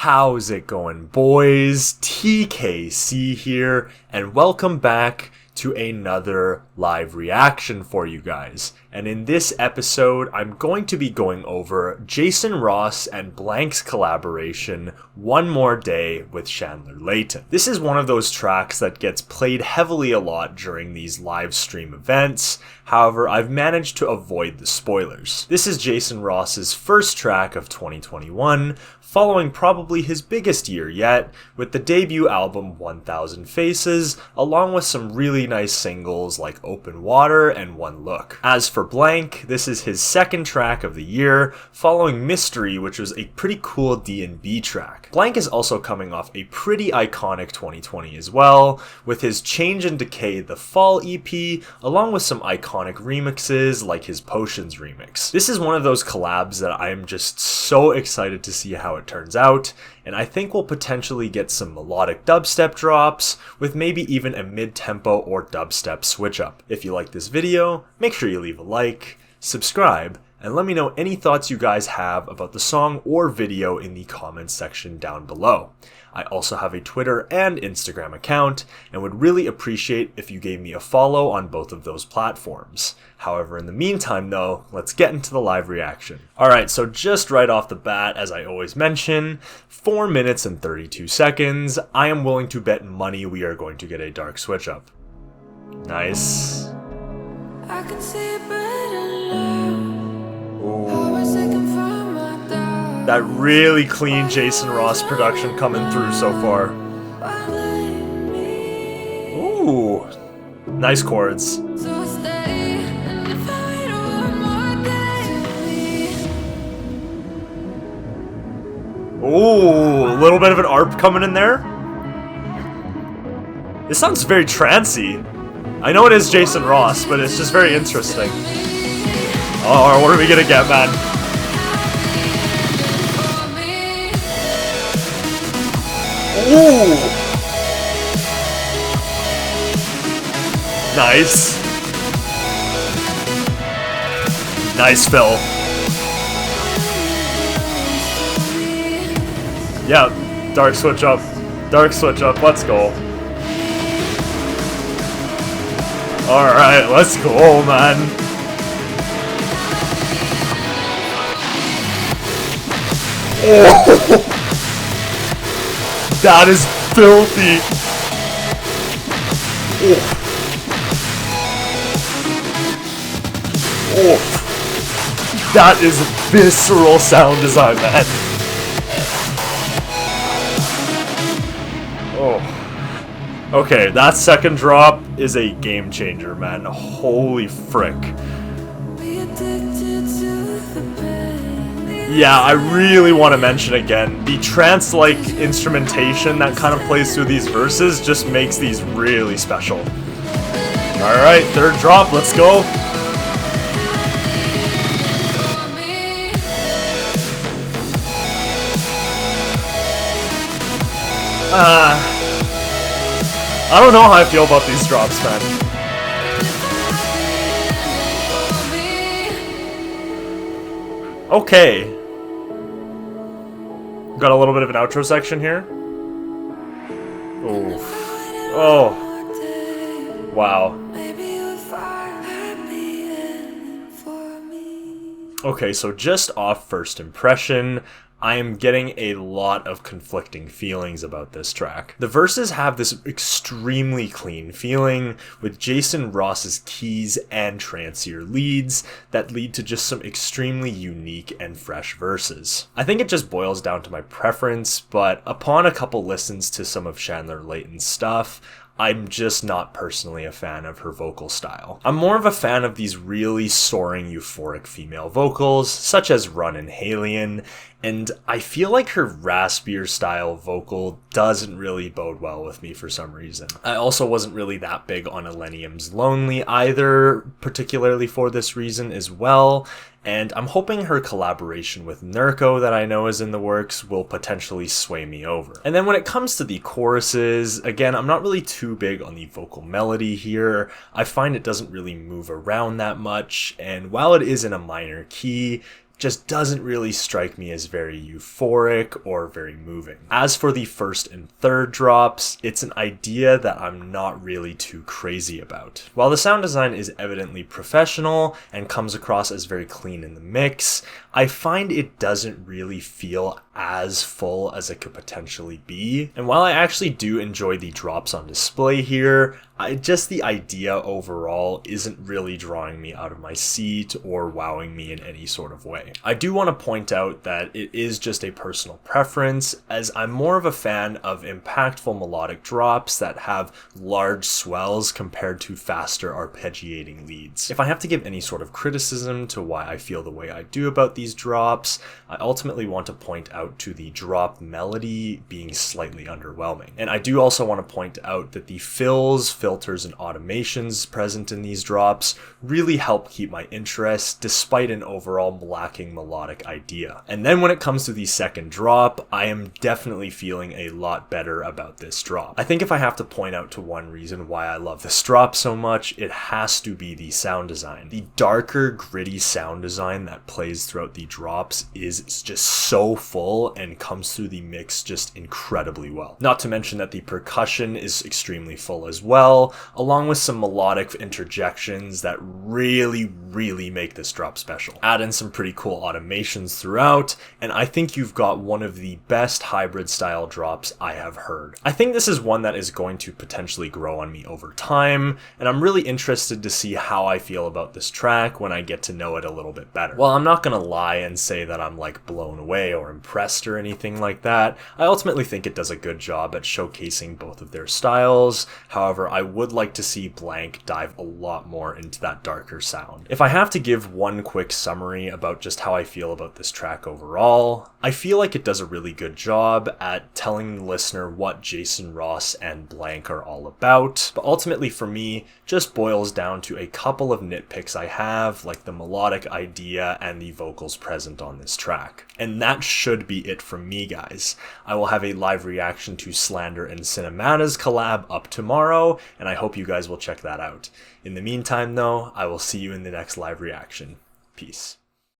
How's it going, boys? TKC here, and welcome back to another live reaction for you guys. And in this episode, I'm going to be going over Jason Ross and Blanke's collaboration, One More Day with Chandler Leighton. This is one of those tracks that gets played heavily a lot during these live stream events. However, I've managed to avoid the spoilers. This is Jason Ross's first track of 2021, following probably his biggest year yet, with the debut album 1000 Faces, along with some really nice singles like Open Water and One Look. As for Blanke, this is his second track of the year, following Mystery, which was a pretty cool D&B track. Blanke is also coming off a pretty iconic 2020 as well, with his Change and Decay The Fall EP, along with some iconic remixes like his Potions remix. This is one of those collabs that I'm just so excited to see how it turns out, and I think we'll potentially get some melodic dubstep drops, with maybe even a mid-tempo or dubstep switch up. If you like this video, make sure you leave a like, subscribe, and let me know any thoughts you guys have about the song or video in the comments section down below. I also have a Twitter and Instagram account, and would really appreciate if you gave me a follow on both of those platforms. However, in the meantime though, let's get into the live reaction. Alright, so just right off the bat, as I always mention, 4 minutes and 32 seconds, I am willing to bet money we are going to get a dark switch up. Nice. I can see it better now. How is it can find my doubt? That really clean Jason Ross production coming through so far. Ooh, nice chords. So stay, and if I wait one more day. Ooh, a little bit of an ARP coming in there. This sounds very trancey. I know it is Jason Ross, but it's just very interesting. Oh, what are we gonna get, man? Ooh! Nice. Nice fill. Yeah, dark switch up. Dark switch up, let's go. Alright, let's go, man. Oh! That is filthy. Oh. Oh. That is visceral sound design, man. Oh. Okay, that second drop is a game changer, man. Holy frick. Yeah, I really want to mention again, the trance-like instrumentation that kind of plays through these verses just makes these really special. Alright, third drop, let's go. I don't know how I feel about these drops, man. Okay. Got a little bit of an outro section here. Oof. Oh. Wow. Okay, so just off first impression, I am getting a lot of conflicting feelings about this track. The verses have this extremely clean feeling, with Jason Ross's keys and trancier leads that lead to just some extremely unique and fresh verses. I think it just boils down to my preference, but upon a couple listens to some of Chandler Leighton's stuff, I'm just not personally a fan of her vocal style. I'm more of a fan of these really soaring, euphoric female vocals, such as Run and Halion, and I feel like her raspier style vocal doesn't really bode well with me for some reason. I also wasn't really that big on Illenium's Lonely either, particularly for this reason as well, and I'm hoping her collaboration with Nurko that I know is in the works will potentially sway me over. And then when it comes to the choruses, again, I'm not really too big on the vocal melody here. I find it doesn't really move around that much, and while it is in a minor key, just doesn't really strike me as very euphoric or very moving. As for the first and third drops, it's an idea that I'm not really too crazy about. While the sound design is evidently professional and comes across as very clean in the mix, I find it doesn't really feel as full as it could potentially be. And while I actually do enjoy the drops on display here, just the idea overall isn't really drawing me out of my seat or wowing me in any sort of way. I do want to point out that it is just a personal preference, as I'm more of a fan of impactful melodic drops that have large swells compared to faster arpeggiating leads. If I have to give any sort of criticism to why I feel the way I do about these drops, I ultimately want to point out to the drop melody being slightly underwhelming. And I do also want to point out that the fills, filters, and automations present in these drops really help keep my interest despite an overall lacking melodic idea. And then when it comes to the second drop, I am definitely feeling a lot better about this drop. I think if I have to point out to one reason why I love this drop so much, it has to be the sound design. The darker, gritty sound design that plays throughout the drops is just so full and comes through the mix just incredibly well. Not to mention that the percussion is extremely full as well, along with some melodic interjections that really make this drop special. Add in some pretty cool automations throughout, and I think you've got one of the best hybrid style drops I have heard. I think this is one that is going to potentially grow on me over time, and I'm really interested to see how I feel about this track when I get to know it a little bit better. Well, I'm not gonna lie and say that I'm like blown away or impressed or anything like that. I ultimately think it does a good job at showcasing both of their styles. However, I would like to see Blanke dive a lot more into that darker sound. If I have to give one quick summary about just how I feel about this track overall, I feel like it does a really good job at telling the listener what Jason Ross and Blanke are all about, but ultimately for me, just boils down to a couple of nitpicks I have, like the melodic idea and the vocals present on this track. And that should be it from me, guys. I will have a live reaction to Slander and Cinemata's collab up tomorrow, and I hope you guys will check that out. In the meantime, though, I will see you in the next live reaction. Peace.